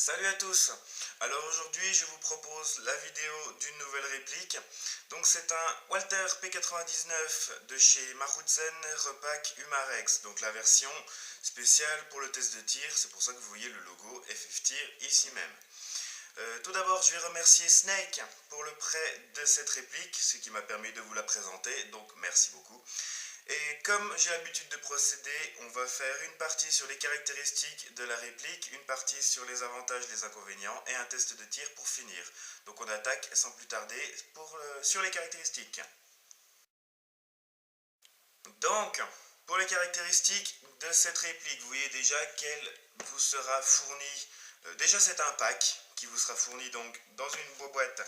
Salut à tous. Alors aujourd'hui je vous propose la vidéo d'une nouvelle réplique. Donc c'est un Walther P99 de chez Maruzen Repack Humarex. Donc la version spéciale pour le test de tir. C'est pour ça que vous voyez le logo FF Tir ici même. Tout d'abord je vais remercier Snake pour le prêt de cette réplique, ce qui m'a permis de vous la présenter. Donc merci beaucoup. Et comme j'ai l'habitude de procéder, on va faire une partie sur les caractéristiques de la réplique, une partie sur les avantages, les inconvénients et un test de tir pour finir. Donc on attaque sans plus tarder sur les caractéristiques. Donc, pour les caractéristiques de cette réplique, vous voyez déjà qu'elle vous sera fournie. Déjà c'est un pack qui vous sera fourni donc dans une boîte,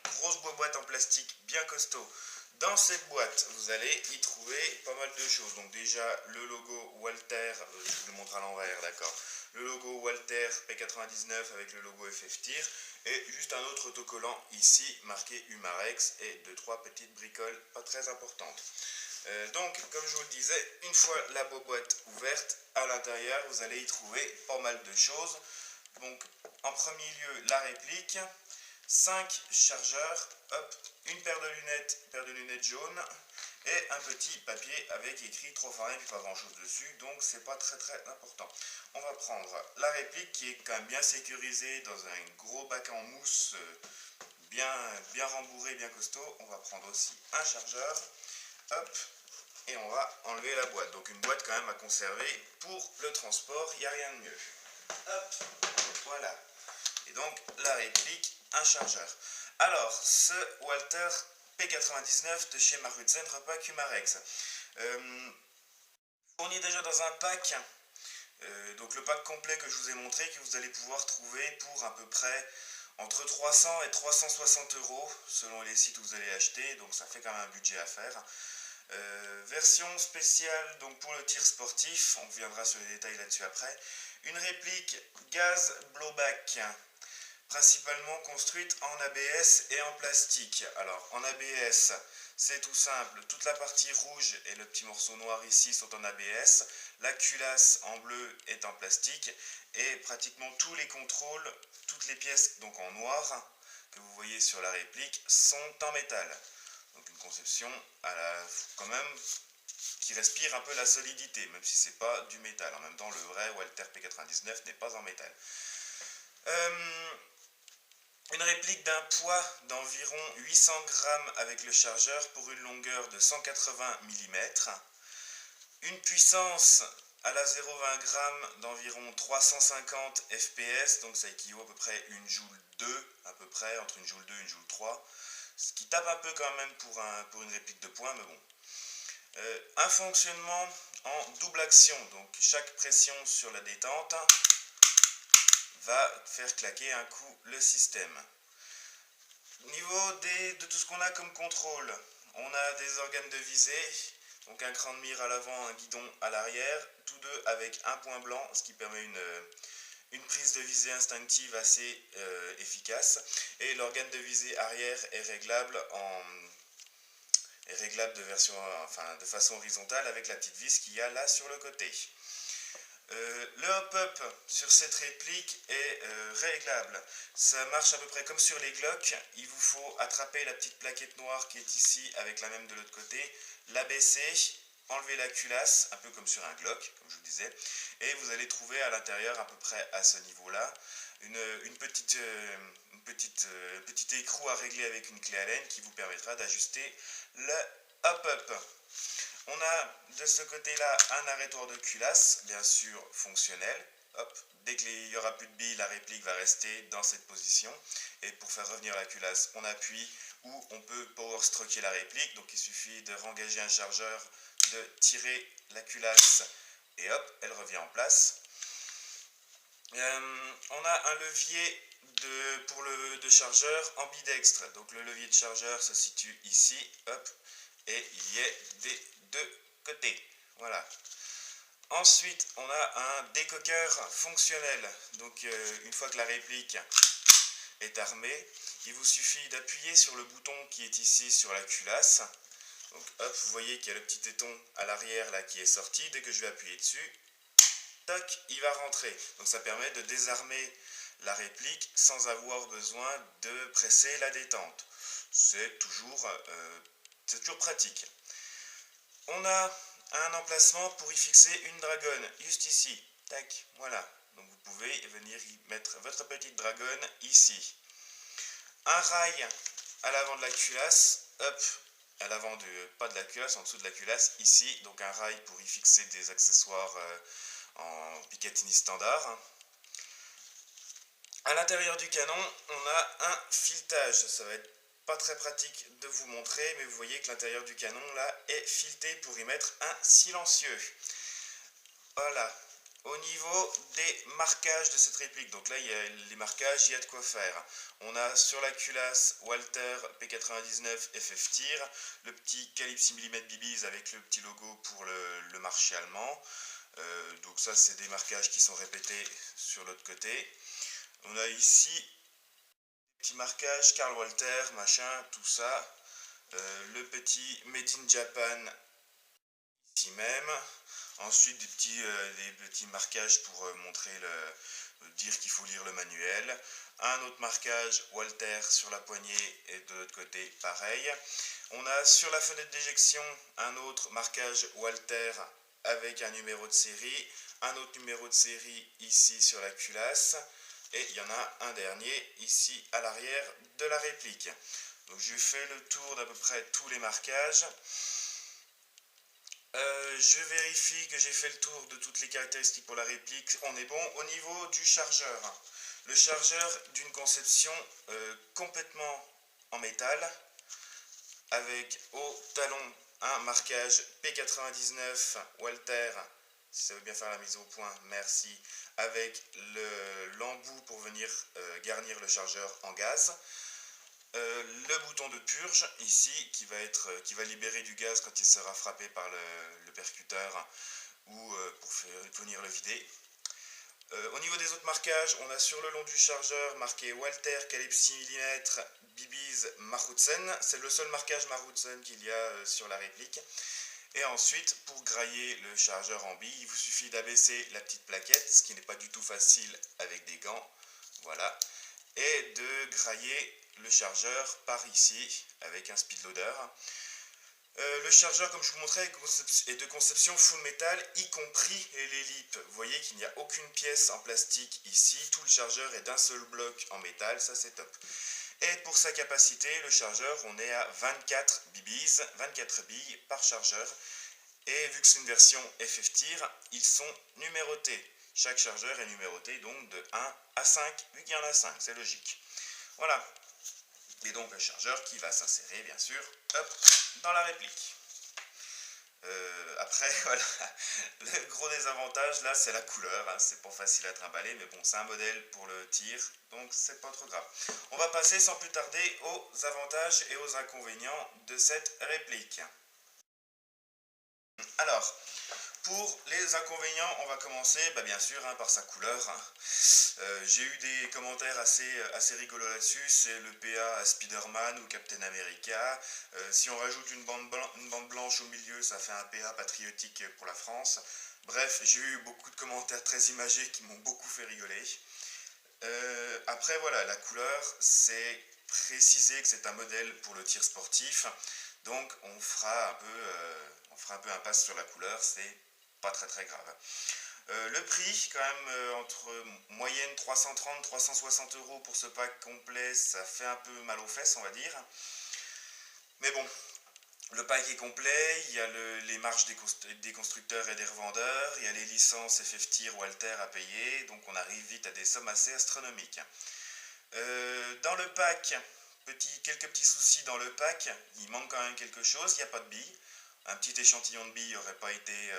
grosse boîte en plastique bien costaud. Dans cette boîte, vous allez y trouver pas mal de choses. Donc déjà, le logo Walther, je vous le montre à l'envers, d'accord. Le logo Walther P99 avec le logo FF Tir. Et juste un autre autocollant ici, marqué Humarex, et 2-3 petites bricoles pas très importantes. Donc, comme je vous le disais, une fois la boîte ouverte, à l'intérieur, vous allez y trouver pas mal de choses. Donc, en premier lieu, la réplique. 5 chargeurs, hop, une paire de lunettes jaunes et un petit papier avec écrit trop rien puis pas grand chose dessus, donc c'est pas très important. On va prendre la réplique qui est quand même bien sécurisée dans un gros bac en mousse bien rembourré, bien costaud. On va prendre aussi un chargeur, hop, et on va enlever la boîte. Donc une boîte quand même à conserver pour le transport, il n'y a rien de mieux. Hop, voilà. Et donc la réplique, un chargeur. Alors, ce Walther P99 de chez Maruzen Repack Humarex fourni déjà dans un pack, donc le pack complet que je vous ai montré, que vous allez pouvoir trouver pour à peu près entre 300 et 360 euros selon les sites où vous allez acheter, donc ça fait quand même un budget à faire. Version spéciale donc pour le tir sportif, on reviendra sur les détails là-dessus après. Une réplique gaz blowback, principalement construite en ABS et en plastique. Alors en ABS, c'est tout simple, toute la partie rouge et le petit morceau noir ici sont en ABS, la culasse en bleu est en plastique et pratiquement tous les contrôles, toutes les pièces donc en noir que vous voyez sur la réplique sont en métal. Donc une conception quand même qui respire un peu la solidité, même si c'est pas du métal. En même temps, le vrai Walther P99 n'est pas en métal. Une réplique d'un poids d'environ 800 grammes avec le chargeur pour une longueur de 180 mm. Une puissance à la 0,20 grammes d'environ 350 fps, donc ça équivaut à peu près une joule 2, à peu près, entre une joule 2 et une joule 3. Ce qui tape un peu quand même pour une réplique de poing, mais bon. Un fonctionnement en double action, donc chaque pression sur la détente va faire claquer un coup le système. Au niveau de tout ce qu'on a comme contrôle, on a des organes de visée, donc un cran de mire à l'avant, un guidon à l'arrière, tous deux avec un point blanc, ce qui permet une prise de visée instinctive assez efficace. Et l'organe de visée arrière est réglable de façon horizontale avec la petite vis qu'il y a là sur le côté. Le hop-up sur cette réplique est réglable. Ça marche à peu près comme sur les Glock. Il vous faut attraper la petite plaquette noire qui est ici avec la même de l'autre côté, l'abaisser, enlever la culasse, un peu comme sur un Glock, comme je vous disais, et vous allez trouver à l'intérieur, à peu près à ce niveau-là, un petit écrou à régler avec une clé Allen qui vous permettra d'ajuster le hop-up. On a de ce côté-là un arrêtoir de culasse, bien sûr fonctionnel. Hop, dès qu'il n'y aura plus de billes, la réplique va rester dans cette position. Et pour faire revenir la culasse, on appuie ou on peut power stroker la réplique. Donc il suffit de rengager un chargeur, de tirer la culasse et hop, elle revient en place. On a un levier de chargeur ambidextre. Donc le levier de chargeur se situe ici, hop, et il y est des deux côtés. Voilà. Ensuite, on a un décoqueur fonctionnel. Donc une fois que la réplique est armée, il vous suffit d'appuyer sur le bouton qui est ici sur la culasse. Donc hop, vous voyez qu'il y a le petit téton à l'arrière là qui est sorti. Dès que je vais appuyer dessus, toc, il va rentrer. Donc ça permet de désarmer la réplique sans avoir besoin de presser la détente. C'est toujours pratique. On a un emplacement pour y fixer une dragonne, juste ici. Tac, voilà. Donc vous pouvez venir y mettre votre petite dragonne ici. Un rail à l'avant de la culasse, hop, à l'avant pas de la culasse, en dessous de la culasse, ici. Donc un rail pour y fixer des accessoires en Picatinny standard. À l'intérieur du canon, on a un filetage. Ça va être pas très pratique de vous montrer, mais vous voyez que l'intérieur du canon là est fileté pour y mettre un silencieux. Voilà. Au niveau des marquages de cette réplique, donc là il y a les marquages, il y a de quoi faire. On a sur la culasse Walther P99 FF Tir, le petit calibre 6 mm BBs avec le petit logo pour le marché allemand. Donc ça c'est des marquages qui sont répétés sur l'autre côté. On a ici des petits marquages, Karl Walter, machin, tout ça. Le petit Made in Japan ici même. Ensuite des petits marquages pour montrer dire qu'il faut lire le manuel. Un autre marquage Walter sur la poignée et de l'autre côté pareil. On a sur la fenêtre d'éjection un autre marquage Walter avec un numéro de série. Un autre numéro de série ici sur la culasse. Et il y en a un dernier ici à l'arrière de la réplique. Donc je fais le tour d'à peu près tous les marquages. Je vérifie que j'ai fait le tour de toutes les caractéristiques pour la réplique. On est bon. Au niveau du chargeur. Le chargeur d'une conception complètement en métal, avec au talon un marquage P99 Walter, si ça veut bien faire la mise au point, merci, avec l'embout pour venir garnir le chargeur en gaz. Le bouton de purge ici qui va libérer du gaz quand il sera frappé par le percuteur ou pour venir le vider. Au niveau des autres marquages, on a sur le long du chargeur marqué Walter calibre 6 mm BBs Marutzen. C'est le seul marquage Marutzen qu'il y a sur la réplique. Et ensuite, pour grailler le chargeur en bille, il vous suffit d'abaisser la petite plaquette, ce qui n'est pas du tout facile avec des gants. Voilà. Et de grailler le chargeur par ici avec un speed loader. Le chargeur, comme je vous montrais, est de conception full metal, y compris les lips. Vous voyez qu'il n'y a aucune pièce en plastique ici. Tout le chargeur est d'un seul bloc en métal, ça c'est top. Et pour sa capacité, le chargeur, on est à 24 BBs, 24 billes par chargeur. Et vu que c'est une version FF Tir, ils sont numérotés. Chaque chargeur est numéroté donc de 1 à 5, vu qu'il y en a 5, c'est logique. Voilà. Et donc le chargeur qui va s'insérer, bien sûr, hop, dans la réplique. Après, voilà, le gros désavantage, là, c'est la couleur. Hein. C'est pas facile à trimballer, mais bon, c'est un modèle pour le tir, donc c'est pas trop grave. On va passer sans plus tarder aux avantages et aux inconvénients de cette réplique. Alors, pour les inconvénients, on va commencer bien sûr par sa couleur. J'ai eu des commentaires assez rigolos là-dessus. C'est le PA à Spider-Man ou Captain America. Si on rajoute une bande blanche au milieu, ça fait un PA patriotique pour la France. Bref, j'ai eu beaucoup de commentaires très imagés qui m'ont beaucoup fait rigoler. Après voilà, la couleur, c'est précisé que c'est un modèle pour le tir sportif. Donc on fera un peu impasse sur la couleur, c'est pas très grave. Le prix, quand même, entre moyenne 330-360 € pour ce pack complet, ça fait un peu mal aux fesses, on va dire. Mais bon, le pack est complet, il y a les marges des constructeurs et des revendeurs, il y a les licences FF Tir Walter à payer, donc on arrive vite à des sommes assez astronomiques. Dans le pack, quelques petits soucis dans le pack, il manque quand même quelque chose, il n'y a pas de billes. Un petit échantillon de billes aurait pas été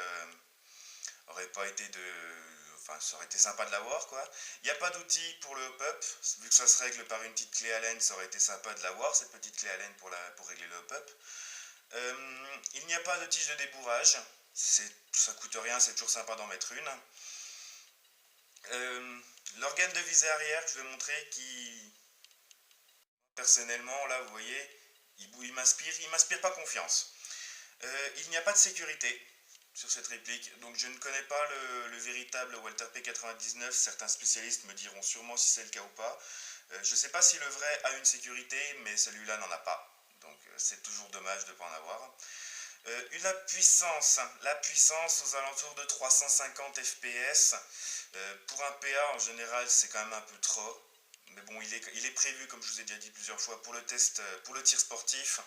enfin, ça aurait été sympa de l'avoir, quoi. Il n'y a pas d'outil pour le hop-up, vu que ça se règle par une petite clé Allen, ça aurait été sympa de l'avoir, cette petite clé Allen pour régler le hop-up. Il n'y a pas de tige de débourrage, ça coûte rien, c'est toujours sympa d'en mettre une. L'organe de visée arrière que je vais montrer, qui personnellement, là, vous voyez, il m'inspire pas confiance. Il n'y a pas de sécurité. sur cette réplique. Donc je ne connais pas le véritable Walther P99, certains spécialistes me diront sûrement si c'est le cas ou pas. Je ne sais pas si le vrai a une sécurité, mais celui-là n'en a pas. Donc c'est toujours dommage de ne pas en avoir. La puissance aux alentours de 350 fps. Pour un PA en général c'est quand même un peu trop. Mais bon, il est prévu, comme je vous ai déjà dit plusieurs fois, pour le test, pour le tir sportif.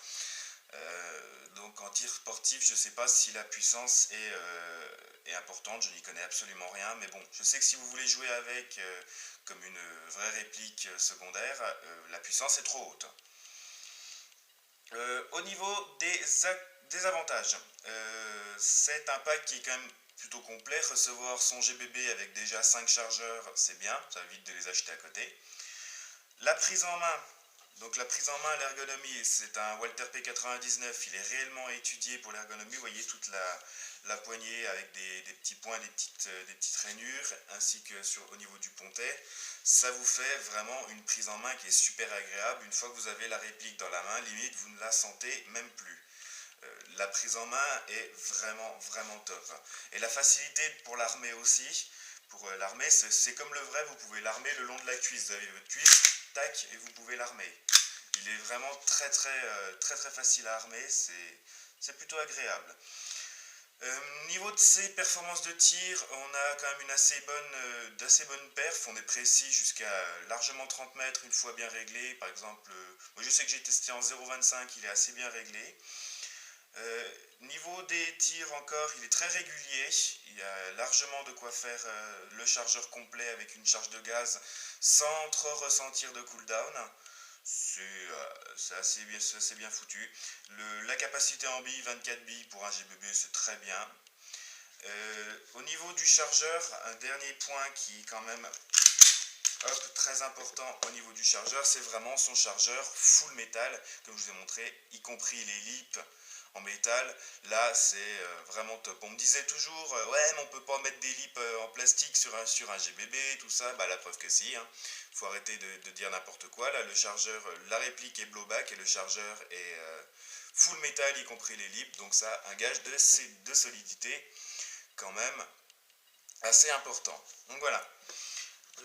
Donc en tir sportif, je ne sais pas si la puissance est importante, je n'y connais absolument rien, mais bon, je sais que si vous voulez jouer avec comme une vraie réplique secondaire, la puissance est trop haute. Au niveau des avantages, c'est un pack qui est quand même plutôt complet. Recevoir son GBB avec déjà 5 chargeurs, c'est bien, ça évite de les acheter à côté. La prise en main, donc la prise en main, l'ergonomie, c'est un Walther P99, il est réellement étudié pour l'ergonomie. Vous voyez toute la poignée avec des petits points, des petites rainures, ainsi que au niveau du pontet. Ça vous fait vraiment une prise en main qui est super agréable. Une fois que vous avez la réplique dans la main, limite vous ne la sentez même plus. La prise en main est vraiment vraiment top. Et la facilité pour l'armer aussi, pour l'armer, c'est comme le vrai, vous pouvez l'armer le long de la cuisse. Vous avez votre cuisse, tac, et vous pouvez l'armer. Il est vraiment très facile à armer, c'est plutôt agréable. Niveau de ses performances de tir, on a quand même d'assez bonne perf. On est précis jusqu'à largement 30 mètres une fois bien réglé. Par exemple, moi je sais que j'ai testé en 0,25, il est assez bien réglé. Niveau des tirs encore, il est très régulier. Il y a largement de quoi faire le chargeur complet avec une charge de gaz sans trop ressentir de cooldown. C'est assez bien foutu. La capacité en billes, 24 billes pour un GBB, c'est très bien. Au niveau du chargeur, un dernier point qui est quand même très important au niveau du chargeur, c'est vraiment son chargeur full métal, comme je vous ai montré, y compris les lips en métal. Là c'est vraiment top. On me disait toujours ouais mais on peut pas mettre des lips en plastique sur un GBB, tout ça. Bah la preuve que si, hein. Faut arrêter de dire n'importe quoi. Là le chargeur, la réplique est blowback et le chargeur est full métal y compris les lips, donc ça un gage de solidité quand même assez important. Donc voilà,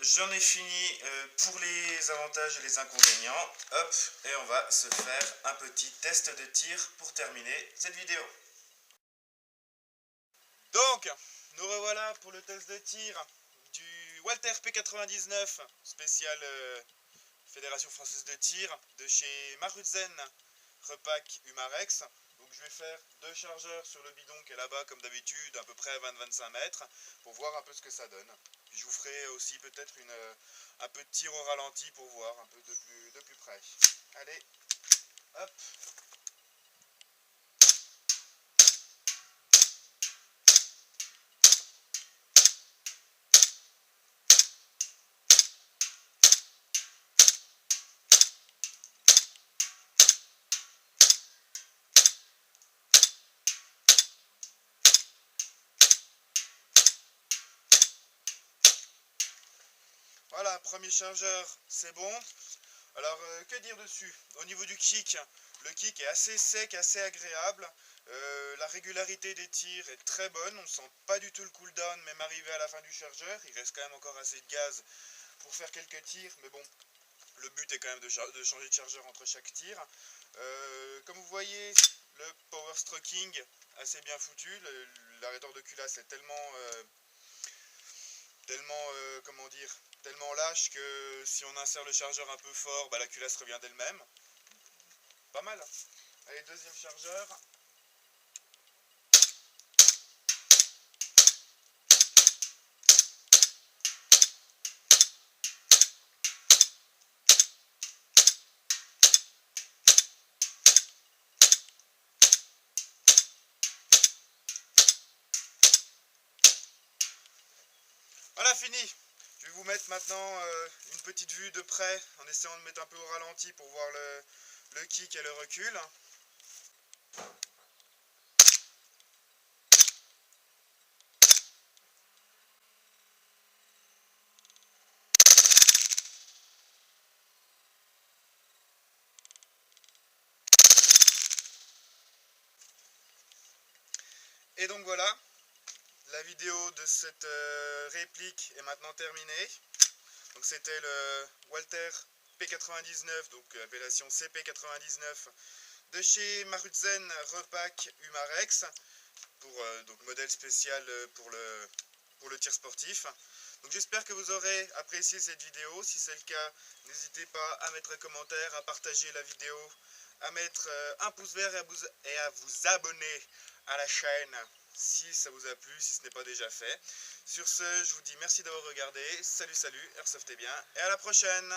j'en ai fini pour les avantages et les inconvénients. Hop, et on va se faire un petit test de tir pour terminer cette vidéo. Donc, nous revoilà pour le test de tir du Walther P99 spécial Fédération Française de Tir de chez Maruzen Repack Humarex. Donc je vais faire 2 chargeurs sur le bidon qui est là-bas comme d'habitude, à peu près 20-25 mètres, pour voir un peu ce que ça donne. Puis je vous ferai aussi peut-être un peu de tir au ralenti pour voir un peu de plus près. Allez, hop. Voilà, premier chargeur, c'est bon. Alors, que dire dessus? Au niveau du kick, le kick est assez sec, assez agréable. La régularité des tirs est très bonne. On ne sent pas du tout le cooldown, même arrivé à la fin du chargeur. Il reste quand même encore assez de gaz pour faire quelques tirs. Mais bon, le but est quand même de changer de chargeur entre chaque tir. Comme vous voyez, le power stroking, assez bien foutu. L'arrêteur de culasse est comment dire, tellement lâche que si on insère le chargeur un peu fort, bah, la culasse revient d'elle-même. Pas mal. Allez, deuxième chargeur. Voilà, fini. Je vais vous mettre maintenant une petite vue de près en essayant de mettre un peu au ralenti pour voir le kick et le recul. Et donc voilà, La vidéo de cette réplique est maintenant terminée. Donc c'était le Walther P99, donc appellation CP99 de chez Maruzen Repack Humarex, pour donc modèle spécial pour le tir sportif. Donc j'espère que vous aurez apprécié cette vidéo. Si c'est le cas, n'hésitez pas à mettre un commentaire, à partager la vidéo, à mettre un pouce vert et à vous abonner à la chaîne si ça vous a plu, si ce n'est pas déjà fait. Sur ce, je vous dis merci d'avoir regardé. Salut, salut, airsoftez bien et à la prochaine!